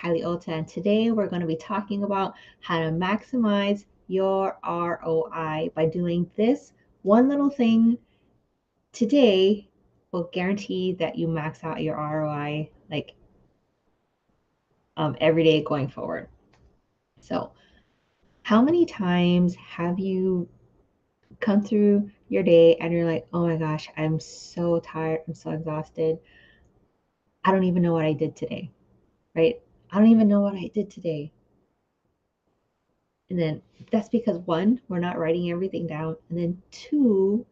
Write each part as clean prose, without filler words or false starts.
Kylie Ota, and today we're going to be talking about how to maximize your ROI by doing this one little thing today will guarantee that you max out your ROI like every day going forward. So, how many times have you come through your day and you're like, oh my gosh, I'm so tired, I'm so exhausted. I don't even know what I did today, right? I don't even know what I did today. And then that's because one, we're not writing everything down. And then two,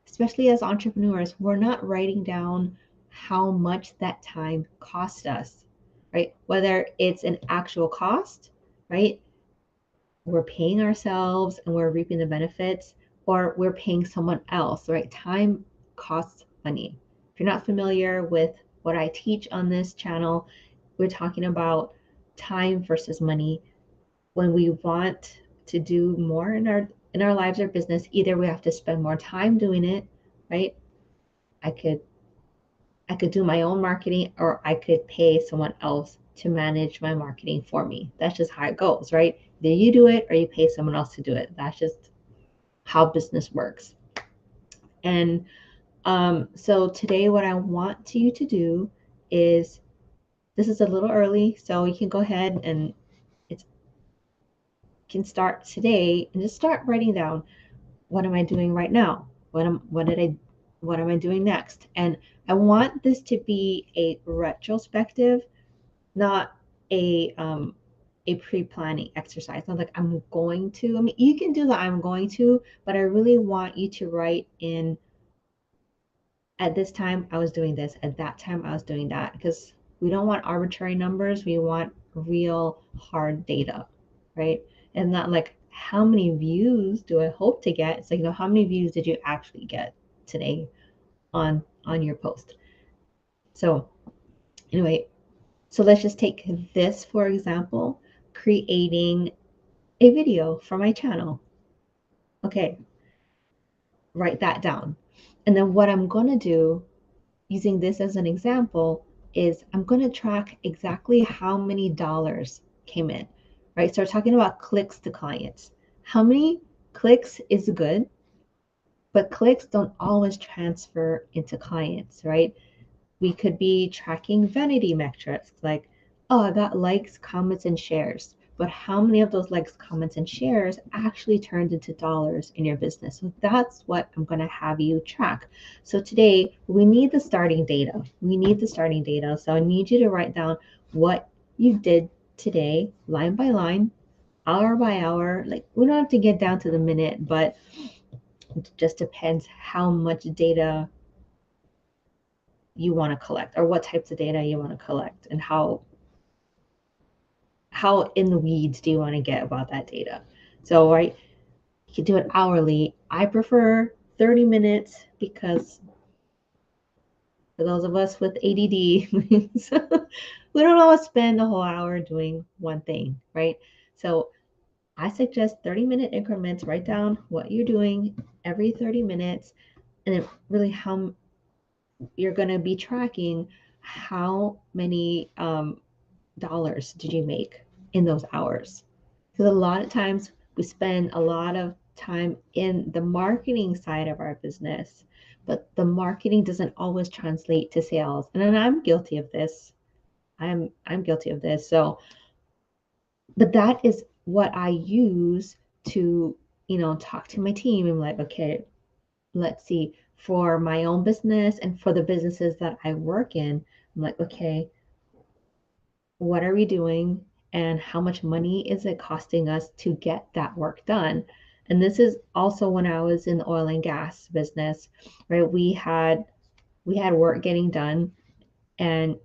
especially as entrepreneurs, we're not writing down how much that time cost us, right? Whether it's an actual cost, right? We're paying ourselves and we're reaping the benefits, or we're paying someone else, right? Time costs money. If you're not familiar with what I teach on this channel, we're talking about time versus money. When we want to do more in our lives or business, either we have to spend more time doing it, right? I could do my own marketing, or I could pay someone else to manage my marketing for me. That's just how it goes, right? Either you do it or you pay someone else to do it. That's just how business works. And so today, what I want you to do is, this is a little early, so you can go ahead and it can start today and just start writing down, what am I doing right now? What am I doing next? And I want this to be a retrospective, not a pre-planning exercise. Not like I'm going to. I mean, you can do the I'm going to, but I really want you to write in, at this time I was doing this, at that time I was doing that, because we don't want arbitrary numbers. We want real hard data, right? And not like, how many views do I hope to get? It's like, how many views did you actually get today on your post? So anyway, so let's just take this for example, creating a video for my channel. Okay, write that down. And then what I'm going to do, using this as an example, is I'm going to track exactly how many dollars came in, right? So we're talking about clicks to clients. How many clicks is good, but clicks don't always transfer into clients, right? We could be tracking vanity metrics like, oh, I got likes, comments, and shares. But how many of those likes, comments, and shares actually turned into dollars in your business? So that's what I'm going to have you track. So today, we need the starting data. We need the starting data. So I need you to write down what you did today, line by line, hour by hour. Like, we don't have to get down to the minute, but it just depends how much data you want to collect, or what types of data you want to collect, and how in the weeds do you want to get about that data. So, right, you can do it hourly. I prefer 30 minutes because for those of us with ADD, we don't always spend a whole hour doing one thing, right? So I suggest 30-minute increments. Write down what you're doing every 30 minutes, and then really how you're going to be tracking how many dollars did you make in those hours. Because a lot of times we spend a lot of time in the marketing side of our business, but the marketing doesn't always translate to sales. And then I'm guilty of this. I'm guilty of this. So, but that is what I use to, talk to my team. I'm like, okay, let's see, for my own business and for the businesses that I work in, I'm like, okay, what are we doing and how much money is it costing us to get that work done? And this is also when I was in the oil and gas business, right? We had work getting done, and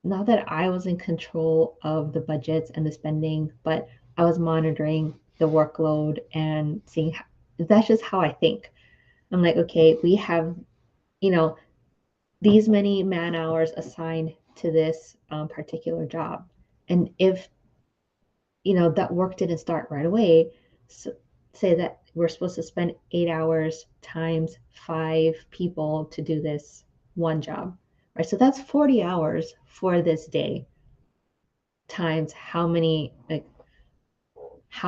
not that I was in control of the budgets and the spending, but I was monitoring the workload and seeing that's just how I think. I'm like, okay, we have, you know, these many man hours assigned to this particular job. And if, that work didn't start right away, so say that we're supposed to spend 8 hours times 5 people to do this one job, right? So that's 40 hours for this day. times how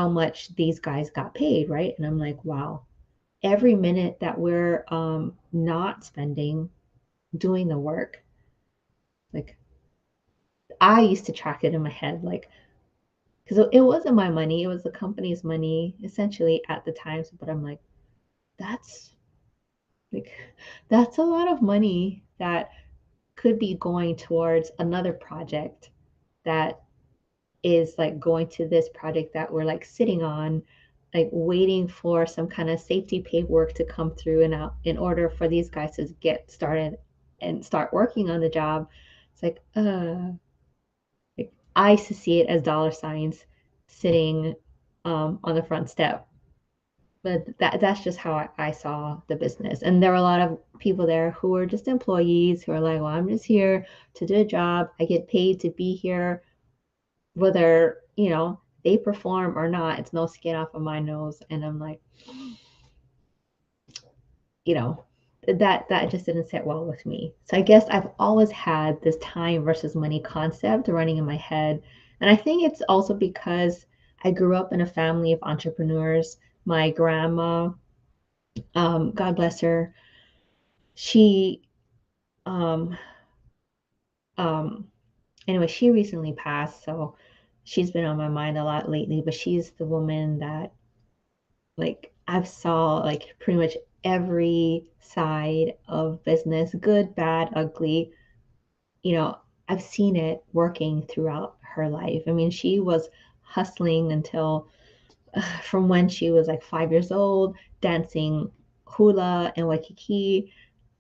much these guys got paid, right? And I'm like, wow, every minute that we're not spending doing the work, like I used to track it in my head, like because it wasn't my money, it was the company's money essentially at the time. But I'm like, that's like that's a lot of money that could be going towards another project that is like going to this project that we're like sitting on, like waiting for some kind of safety paperwork to come through and out in order for these guys to get started and start working on the job. It's like I used to see it as dollar signs sitting on the front step. But that's just how I saw the business. And there were a lot of people there who were just employees who are like, well, I'm just here to do a job. I get paid to be here, whether, they perform or not. It's no skin off of my nose. And I'm like, you know, that just didn't sit well with me. So I guess I've always had this time versus money concept running in my head. And I think it's also because I grew up in a family of entrepreneurs. My grandma, God bless her, she um um anyway, she recently passed, so she's been on my mind a lot lately, but she's the woman that like I've saw like pretty much every side of business, good, bad, ugly, you know, I've seen it working throughout her life. I mean, she was hustling until from when she was like 5 years old, dancing hula and waikiki,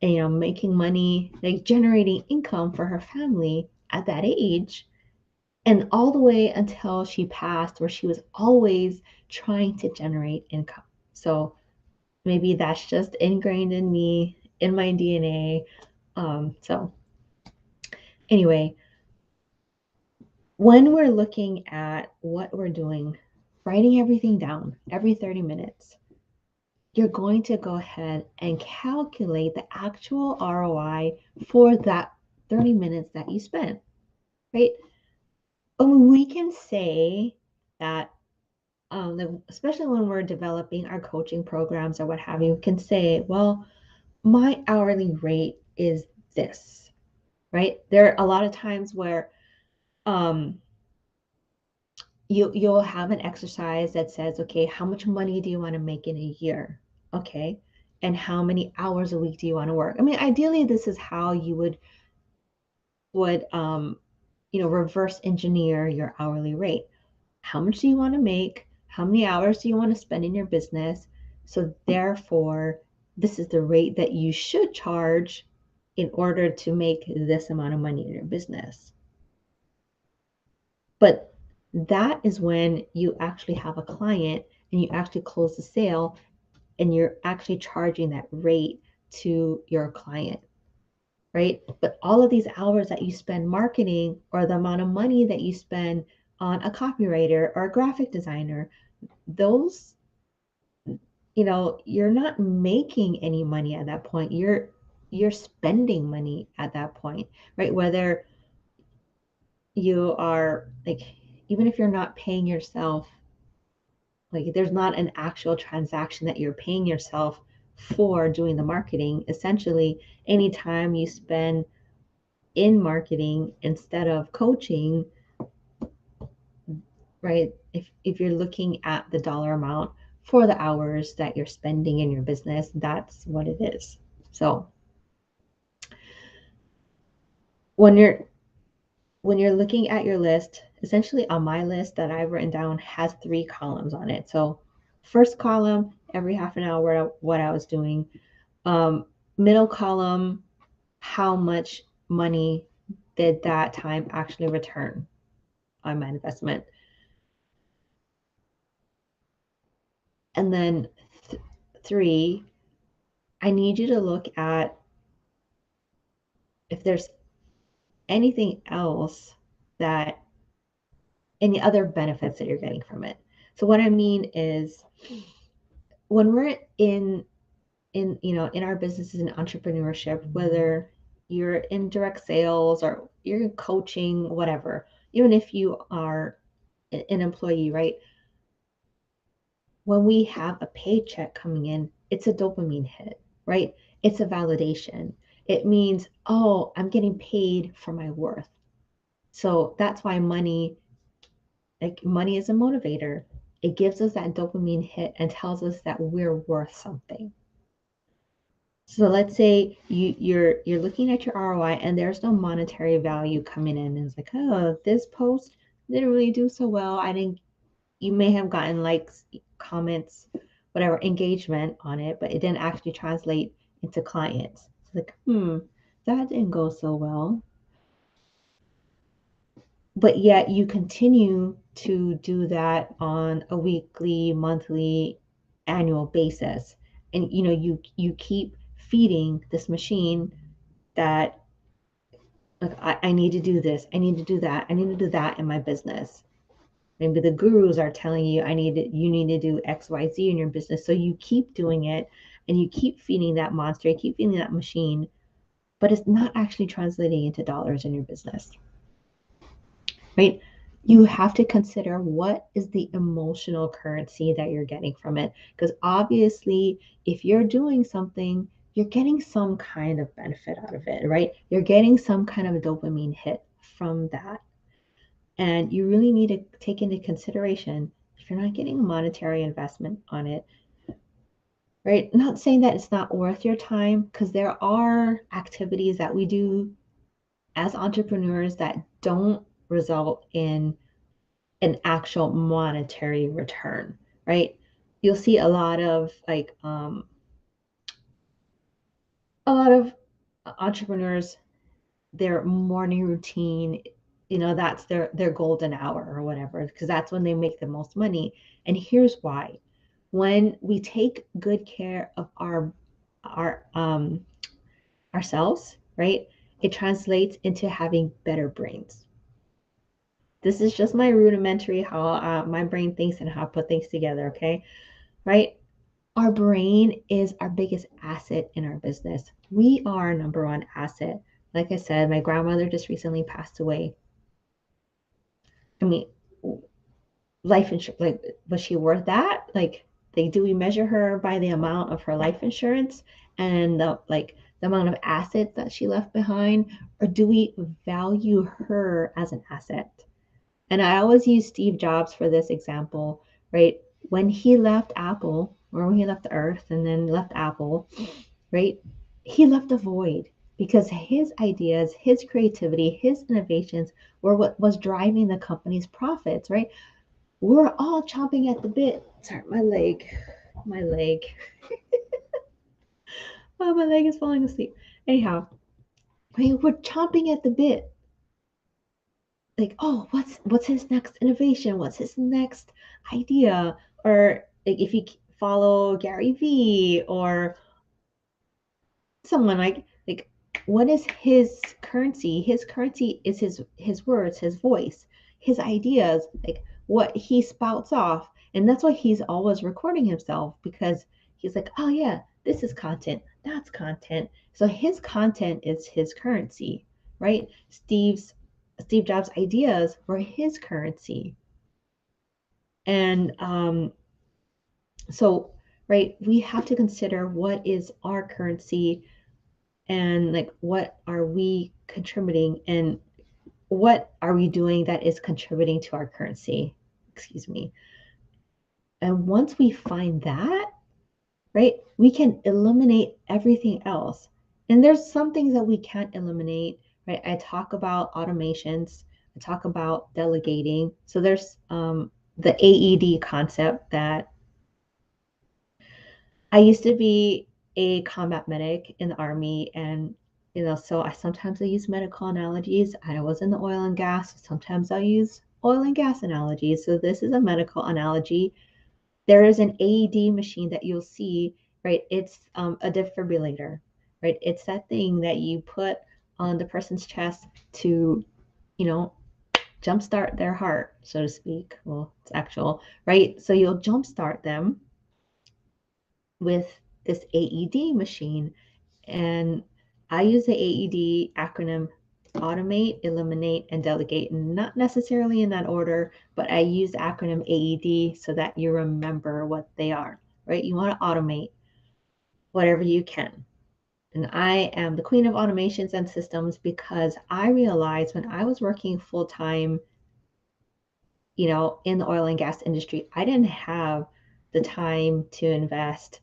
and, making money, like generating income for her family at that age. And all the way until she passed, where she was always trying to generate income. So maybe that's just ingrained in me, in my DNA. So, anyway, when we're looking at what we're doing, writing everything down every 30 minutes, you're going to go ahead and calculate the actual ROI for that 30 minutes that you spent, right? We can say that, especially when we're developing our coaching programs or what have you, can say, well, my hourly rate is this, right? There are a lot of times where um, you'll have an exercise that says, okay, how much money do you want to make in a year? Okay. And how many hours a week do you want to work? I mean, ideally, this is how you would reverse engineer your hourly rate. How much do you want to make? How many hours do you want to spend in your business? So therefore, this is the rate that you should charge in order to make this amount of money in your business. But that is when you actually have a client and you actually close the sale and you're actually charging that rate to your client, right? But all of these hours that you spend marketing or the amount of money that you spend on a copywriter or a graphic designer, those, you're not making any money at that point. You're spending money at that point, right? Whether you are like, even if you're not paying yourself, like there's not an actual transaction that you're paying yourself for doing the marketing. Essentially, anytime you spend in marketing instead of coaching, right? If you're looking at the dollar amount for the hours that you're spending in your business, that's what it is. So when you're looking at your list, essentially on my list that I've written down has 3 columns on it. So first column, every half an hour, what I was doing. Middle column, how much money did that time actually return on my investment? And then 3, I need you to look at if there's anything else that any other benefits that you're getting from it. So what I mean is when we're in our businesses and entrepreneurship, whether you're in direct sales or you're coaching, whatever, even if you are an employee, right? When we have a paycheck coming in, it's a dopamine hit, right? It's a validation. It means, oh, I'm getting paid for my worth. So that's why money is a motivator. It gives us that dopamine hit and tells us that we're worth something. So let's say you're looking at your ROI and there's no monetary value coming in. And it's like, oh, this post didn't really do so well. I didn't. You may have gotten likes, comments, whatever engagement on it, but it didn't actually translate into clients. It's like, that didn't go so well. But yet you continue to do that on a weekly, monthly, annual basis. And you keep feeding this machine that, like, I need to do this, I need to do that, I need to do that in my business. Maybe the gurus are telling you you need to do XYZ in your business. So you keep doing it and you keep feeding that monster, you keep feeding that machine, but it's not actually translating into dollars in your business. Right? You have to consider what is the emotional currency that you're getting from it. Because obviously, if you're doing something, you're getting some kind of benefit out of it, right? You're getting some kind of a dopamine hit from that. And you really need to take into consideration if you're not getting a monetary investment on it, right? Not saying that it's not worth your time, because there are activities that we do as entrepreneurs that don't result in an actual monetary return, right? You'll see a lot of entrepreneurs, their morning routine, that's their golden hour or whatever, because that's when they make the most money. And here's why. When we take good care of our ourselves, right, it translates into having better brains. This is just my rudimentary how my brain thinks and how I put things together, okay? Right? Our brain is our biggest asset in our business. We are our number one asset. Like I said, my grandmother just recently passed away. I mean, life insurance, like, was she worth that? Like, do we measure her by the amount of her life insurance and the amount of assets that she left behind, or do we value her as an asset? And I always use Steve Jobs for this example, right? When he left Apple, or when he left the earth and then left Apple, right? He left a void because his ideas, his creativity, his innovations were what was driving the company's profits, right? We're all chomping at the bit. Sorry, my leg. Oh, my leg is falling asleep. Anyhow, we're chomping at the bit. Like, oh, what's his next innovation? What's his next idea? Or like, if you follow Gary Vee or someone like what is his currency? His currency is his words, his voice, his ideas, like what he spouts off. And that's why he's always recording himself, because he's like, oh yeah, this is content, that's content. So his content is his currency, right? Steve Jobs' ideas were his currency. And so, right, we have to consider what is our currency, and like what are we contributing, and what are we doing that is contributing to our currency. Excuse me. And once we find that, right, we can eliminate everything else. And there's some things that we can't eliminate, right? I talk about automations, I talk about delegating. So there's the AED concept that I used to be a combat medic in the Army, and so I use medical analogies. I was in the oil and gas. Sometimes I use oil and gas analogies. So this is a medical analogy. There is an AED machine that you'll see, right? It's a defibrillator, right? It's that thing that you put on the person's chest to, you know, jumpstart their heart, so to speak. Well, it's actual, right? So you'll jumpstart them with this AED machine. And I use the AED acronym automate, eliminate, and delegate. Not necessarily in that order, but I use the acronym AED so that you remember what they are, right? You want to automate whatever you can. And I am the queen of automations and systems because I realized when I was working full time, in the oil and gas industry, I didn't have the time to invest.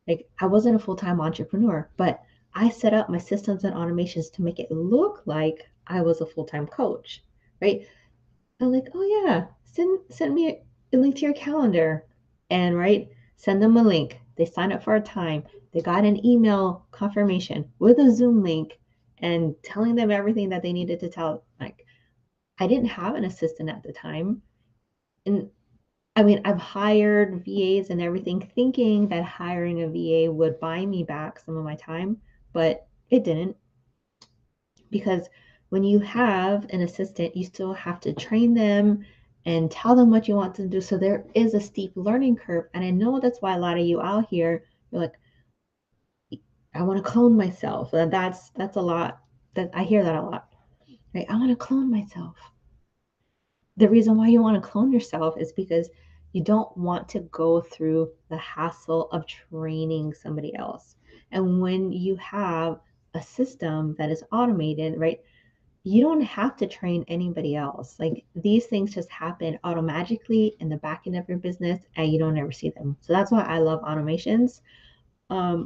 Like, I wasn't a full time entrepreneur, but I set up my systems and automations to make it look like I was a full time coach, right? I'm like, oh yeah, send me a link to your calendar, and right, send them a link. They sign up for a time. They got an email confirmation with a Zoom link and telling them everything that they needed to tell. Like, I didn't have an assistant at the time, and I mean, I've hired VAs and everything, thinking that hiring a VA would buy me back some of my time, but it didn't, because when you have an assistant, you still have to train them and tell them what you want them to do. So there is a steep learning curve. And I know that's why a lot of you out here, you're like, I want to clone myself. And that's a lot. That I hear that a lot. Right? I want to clone myself. The reason why you want to clone yourself is because you don't want to go through the hassle of training somebody else. And when you have a system that is automated, right, you don't have to train anybody else. Like, these things just happen automatically in the back end of your business and you don't ever see them. So that's why I love automations,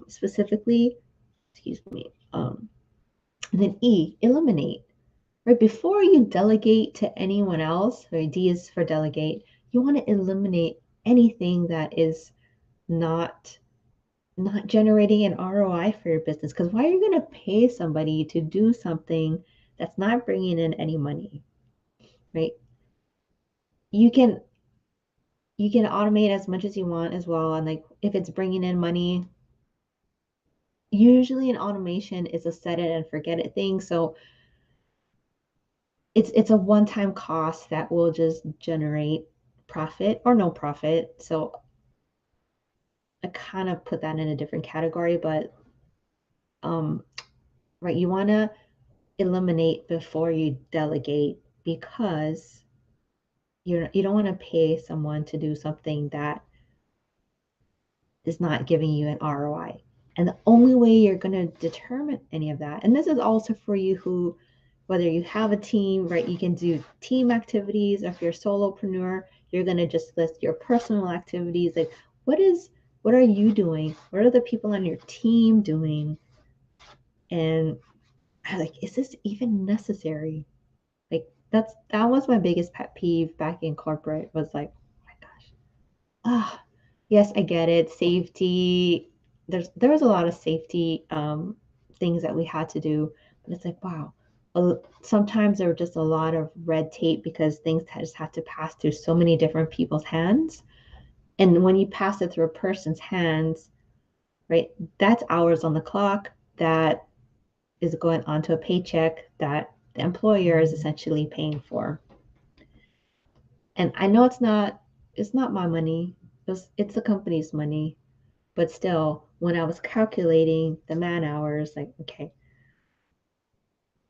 specifically. Excuse me. And then E, eliminate. Right before you delegate to anyone else, or D is for delegate, you want to eliminate anything that is not generating an ROI for your business. Because why are you going to pay somebody to do something that's not bringing in any money, right? You can automate as much as you want as well, and like, if it's bringing in money, usually an automation is a set it and forget it thing. So it's a one-time cost that will just generate profit or no profit. So I kind of put that in a different category, but um, right, you want to eliminate before you delegate, because you don't want to pay someone to do something that is not giving you an ROI. And the only way you're going to determine any of that, and this is also for you who, whether you have a team, right, you can do team activities, or if you're a solopreneur, you're going to just list your personal activities. Like, what are you doing? What are the people on your team doing? And I like, is this even necessary? Like, that was my biggest pet peeve back in corporate, was like, oh my gosh, ah, yes, I get it. Safety. There was a lot of safety things that we had to do, but it's like, wow. Sometimes there were just a lot of red tape because things just had to pass through so many different people's hands. And when you pass it through a person's hands, right, that's hours on the clock that is going onto a paycheck that the employer is essentially paying for. And I know it's not my money. It's the company's money. But still, when I was calculating the man hours, like, okay,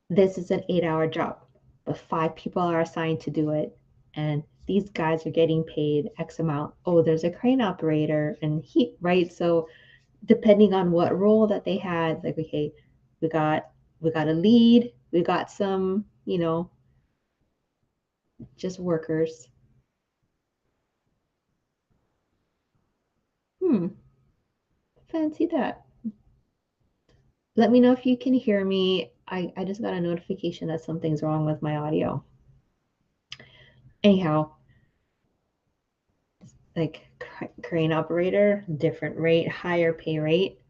this is an 8-hour job, but 5 people are assigned to do it. And these guys are getting paid X amount. Oh, there's a crane operator and right? So depending on what role that they had, like, okay, we got a lead, we got some, just workers. Hmm, fancy that. Let me know if you can hear me. I just got a notification that something's wrong with my audio. Anyhow, like, crane operator, different rate, higher pay rate.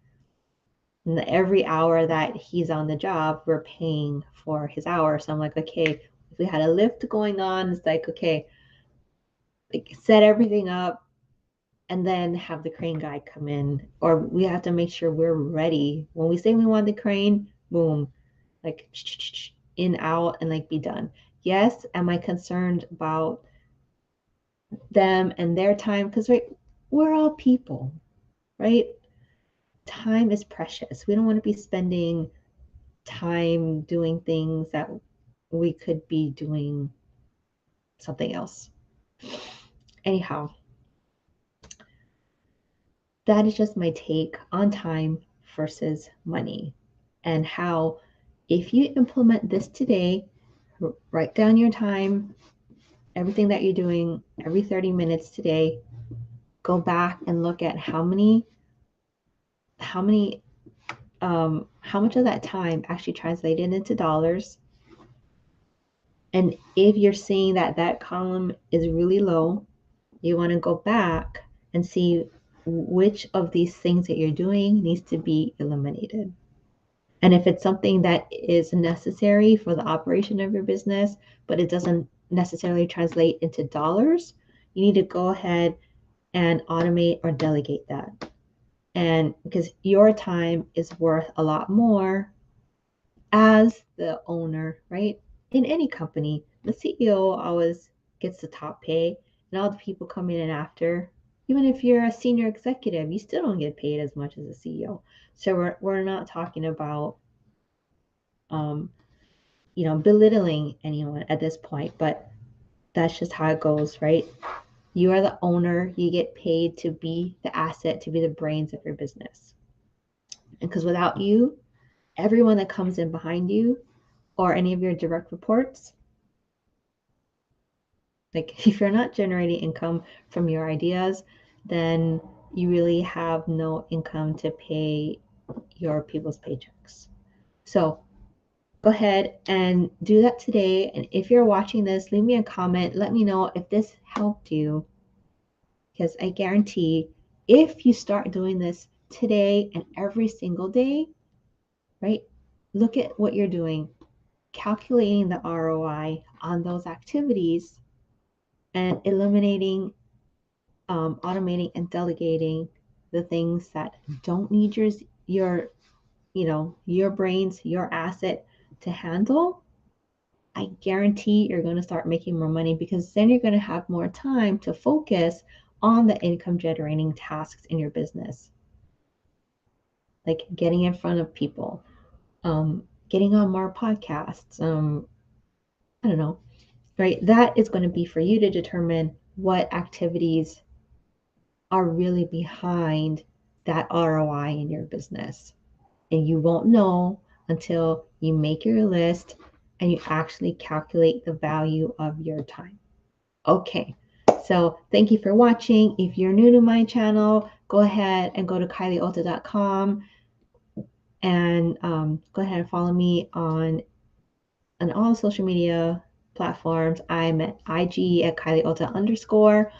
And every hour that he's on the job, we're paying for his hour. So I'm like, okay, if we had a lift going on, it's like, okay, like, set everything up and then have the crane guy come in. Or we have to make sure we're ready. When we say we want the crane, boom, like, in, out, and like, be done. Yes, am I concerned about them and their time? Because, right, we're all people, right? Time is precious. We don't want to be spending time doing things that we could be doing something else. Anyhow, that is just my take on time versus money, and how if you implement this today, write down your time, everything that you're doing every 30 minutes today, go back and look at how much of that time actually translated into dollars. And if you're seeing that that column is really low, you want to go back and see which of these things that you're doing needs to be eliminated. And if it's something that is necessary for the operation of your business, but it doesn't necessarily translate into dollars, you need to go ahead and automate or delegate that. And because your time is worth a lot more as the owner, right? In any company, the CEO always gets the top pay, and all the people coming in after, even if you're a senior executive, you still don't get paid as much as a CEO. So we're not talking about um, belittling anyone at this point, but that's just how it goes, right? You are the owner, you get paid to be the asset, to be the brains of your business. And because without you, everyone that comes in behind you or any of your direct reports, like if you're not generating income from your ideas, then you really have no income to pay your people's paychecks. So go ahead and do that today. And if you're watching this, leave me a comment. Let me know if this helped you, because I guarantee if you start doing this today and every single day, right? Look at what you're doing, calculating the ROI on those activities and eliminating, automating and delegating the things that don't need your brains, your asset to handle. I guarantee you're going to start making more money, because then you're going to have more time to focus on the income generating tasks in your business, like getting in front of people, getting on more podcasts. I don't know, right? That is going to be for you to determine what activities are really behind that ROI in your business. And you won't know until you make your list and you actually calculate the value of your time. Okay, so thank you for watching. If you're new to my channel, go ahead and go to kylieota.com and go ahead and follow me on all social media platforms. I'm at IG at kylieota_.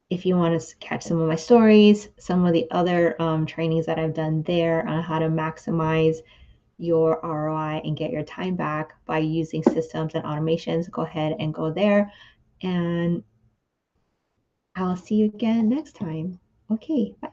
If you want to catch some of my stories, some of the other trainings that I've done there on how to maximize your ROI and get your time back by using systems and automations, go ahead and go there. And I'll see you again next time. Okay, bye.